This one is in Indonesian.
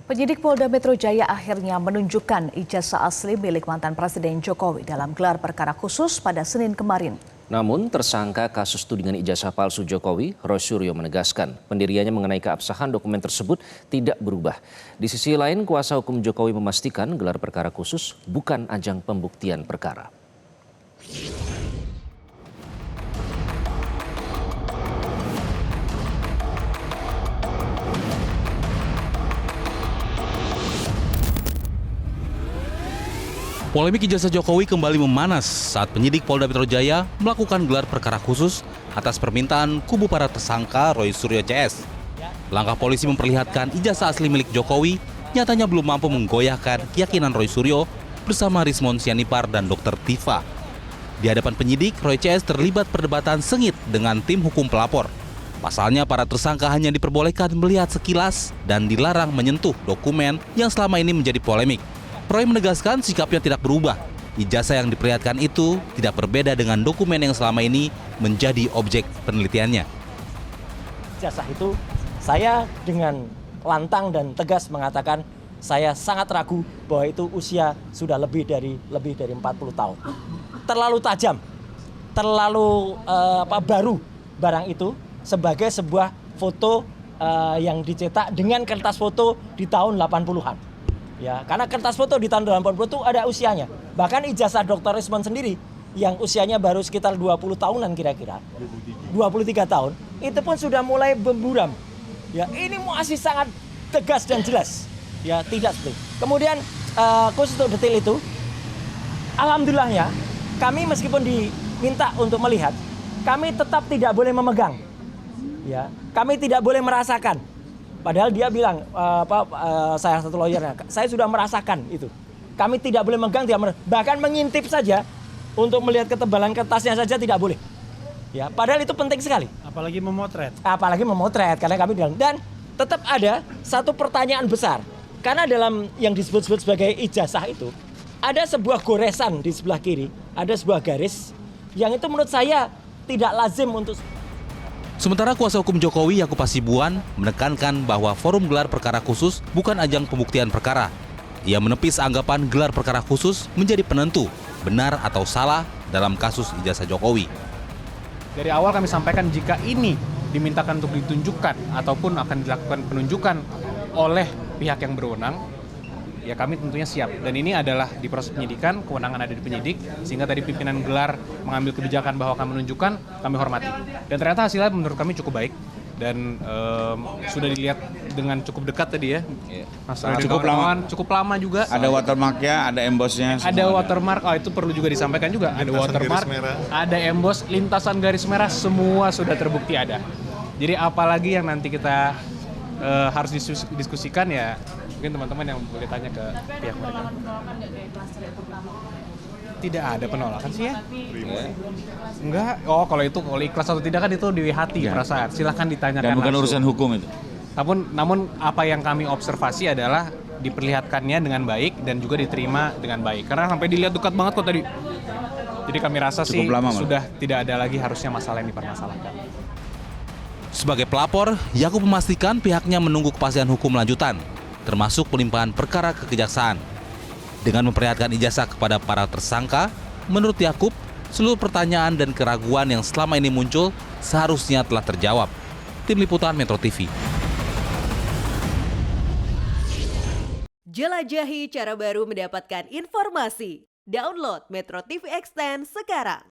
Penyidik Polda Metro Jaya akhirnya menunjukkan ijazah asli milik mantan Presiden Jokowi dalam gelar perkara khusus pada Senin kemarin. Namun tersangka kasus tudingan ijazah palsu Jokowi, Roy Suryo menegaskan pendiriannya mengenai keabsahan dokumen tersebut tidak berubah. Di sisi lain, kuasa hukum Jokowi memastikan gelar perkara khusus bukan ajang pembuktian perkara. Polemik ijazah Jokowi kembali memanas saat penyidik Polda Metro Jaya melakukan gelar perkara khusus atas permintaan kubu para tersangka Roy Suryo CS. Langkah polisi memperlihatkan ijazah asli milik Jokowi nyatanya belum mampu menggoyahkan keyakinan Roy Suryo bersama Rismond Sianipar dan Dr. Tifa. Di hadapan penyidik, Roy CS terlibat perdebatan sengit dengan tim hukum pelapor. Pasalnya, para tersangka hanya diperbolehkan melihat sekilas dan dilarang menyentuh dokumen yang selama ini menjadi polemik. Roy menegaskan sikapnya tidak berubah. Ijazah yang diperlihatkan itu tidak berbeda dengan dokumen yang selama ini menjadi objek penelitiannya. Ijazah itu saya dengan lantang dan tegas mengatakan saya sangat ragu bahwa itu usia sudah lebih dari 40 tahun. Terlalu tajam, terlalu baru barang itu sebagai sebuah foto yang dicetak dengan kertas foto di tahun 80-an. Ya, karena kertas foto di tahun 80 itu ada usianya. Bahkan ijazah Dr. Rismond sendiri yang usianya baru sekitar 20 tahunan kira-kira. 23 tahun, itu pun sudah mulai berburam. Ya, ini masih sangat tegas dan jelas. Ya, tidak seperti. Kemudian khusus untuk detail itu, alhamdulillahnya kami meskipun diminta untuk melihat, kami tetap tidak boleh memegang. Ya, kami tidak boleh merasakan. Padahal dia bilang, saya satu lawyernya, saya sudah merasakan itu. Kami tidak boleh megang, bahkan mengintip saja untuk melihat ketebalan kertasnya saja tidak boleh. Ya, padahal itu penting sekali. Apalagi memotret. Apalagi memotret, karena kami bilang. Dan tetap ada satu pertanyaan besar. Karena dalam yang disebut-sebut sebagai ijazah itu, ada sebuah goresan di sebelah kiri, ada sebuah garis, yang itu menurut saya tidak lazim untuk... Sementara kuasa hukum Jokowi, Yakub Hasibuan, menekankan bahwa forum gelar perkara khusus bukan ajang pembuktian perkara. Ia menepis anggapan gelar perkara khusus menjadi penentu benar atau salah dalam kasus ijazah Jokowi. Dari awal kami sampaikan jika ini dimintakan untuk ditunjukkan ataupun akan dilakukan penunjukan oleh pihak yang berwenang, ya kami tentunya siap. Dan ini adalah di proses penyidikan, kewenangan ada di penyidik, sehingga tadi pimpinan gelar mengambil kebijakan bahwa kami menunjukkan, kami hormati. Dan ternyata hasilnya menurut kami cukup baik dan sudah dilihat dengan cukup dekat tadi ya. Masalah cukup lama juga. Ada watermarknya, ada embossnya. Ada watermark, itu perlu juga disampaikan juga. Ada watermark, ada emboss, lintasan garis merah, semua sudah terbukti ada. Jadi apalagi yang nanti kita harus diskusikan ya, mungkin teman-teman yang boleh tanya ke pihak mereka. Tidak ada penolakan sih ya? Enggak. Oh, kalau ikhlas atau tidak kan itu di hati perasaan. Silahkan ditanyakan dan bukan langsung. Urusan hukum itu. Namun apa yang kami observasi adalah diperlihatkannya dengan baik dan juga diterima dengan baik. Karena sampai dilihat dekat banget kok tadi. Jadi kami rasa sih sudah tidak ada lagi harusnya masalah yang dipermasalahkan. Sebagai pelapor, Yakub memastikan pihaknya menunggu kepastian hukum lanjutan, termasuk pelimpahan perkara ke kejaksaan. Dengan memperlihatkan ijazah kepada para tersangka, menurut Yakub, seluruh pertanyaan dan keraguan yang selama ini muncul seharusnya telah terjawab. Tim Liputan Metro TV. Jelajahi cara baru mendapatkan informasi. Download Metro TV Extend sekarang.